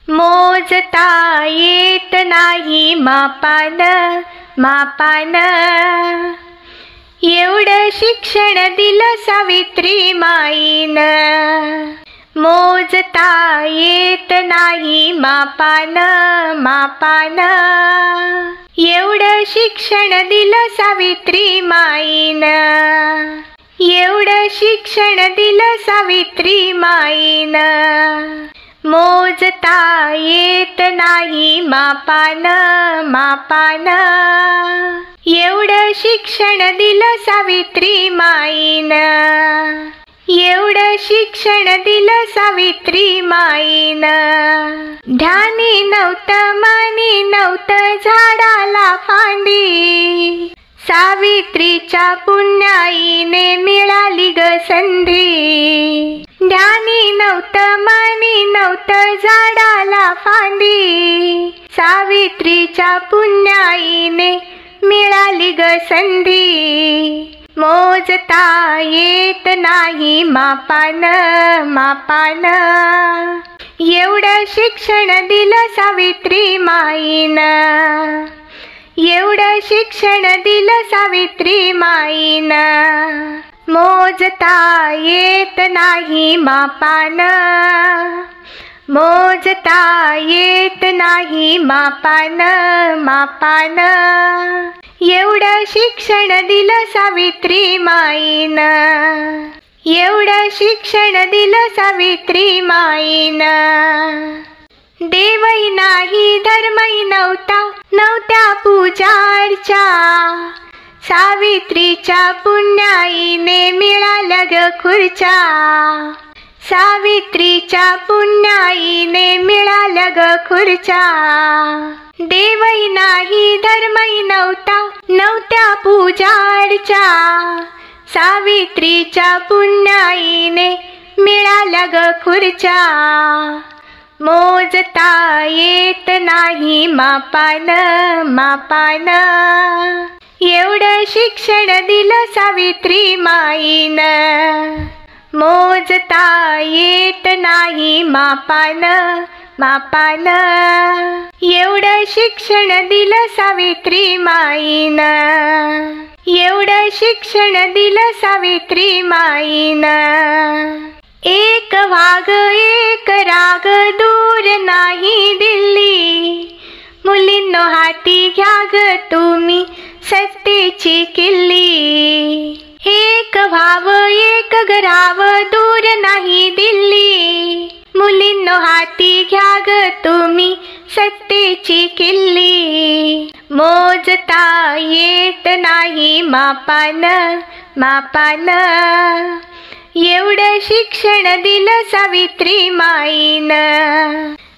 मोजता येत नाही मापान मापान, एवढं शिक्षण दिलं सावित्री माईन. मोजता येत नाही मापान मापान, एवढं शिक्षण दिलं सावित्री माईन. एवढं शिक्षण दिलं सावित्री माईन. मोजता येत नाही मापान मापान, एवढं शिक्षण दिलं सावित्री माईन. एवढं शिक्षण दिलं सावित्री माईन. ध्यानी नव्हतं मानी नव्हतं झाडाला फांदी, सावित्रीच्या पुण्याईने मिळाली ग संधी. ध्यानी नव्हतं मानी नव्हतं झाडाला फांदी, सावित्रीच्या पुण्याईने मिळाली ग संधी. मोजता येत नाही मापान मापान, एवढं शिक्षण दिलं सावित्री माईन. एवढं शिक्षण दिलं सावित्री माईन. मोजता येत नाही मापान, मोजता येत नाही मापान मापान, एवढं शिक्षण दिलं सावित्री माईन. एवढं शिक्षण दिलं सावित्री माईन. देवही नाही धर्मही नव्हता, नव्हत्या पूजा अर्चा, सावित्रीच्या पुण्याईने मिळाल्या ग खुर्च्या. सावित्रीच्या पुण्याईने मिळाल्या ग खुर्च्या. देवही नाही धर्मही नव्हता, नव्हत्या पूजा अर्चा, सावित्रीच्या पुण्याईने मिळाल्या ग खुर्च्या. मोजता येत नाही मापान मापान, एवढं शिक्षण दिलं सावित्री माईन. मोजता येत नाही मापान मापान, एवढं शिक्षण दिलं सावित्री माईन. एवढं शिक्षण दिलं सावित्री माईन. एक वाघ एक राग दूर नाही दिल्ली, मुलींनो हाती घ्या ग तुम्ही सत्तेची किल्ली. एक भाव एक घराव दूर नाही दिल्ली, मुलींनो हाती घ्या ग तुम्ही सत्तेची किल्ली. मोजता येत नाही मापान मापान, एवढं शिक्षण दिलं सावित्री माईन.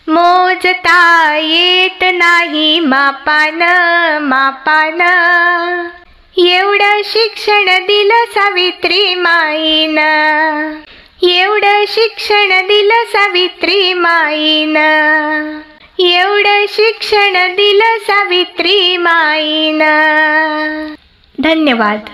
मोजता येत नाही मापान मापान, एवढं शिक्षण दिलं सावित्री माईन. एवढं शिक्षण दिलं सावित्री माईन. एवढं शिक्षण दिलं सावित्री माईन. धन्यवाद.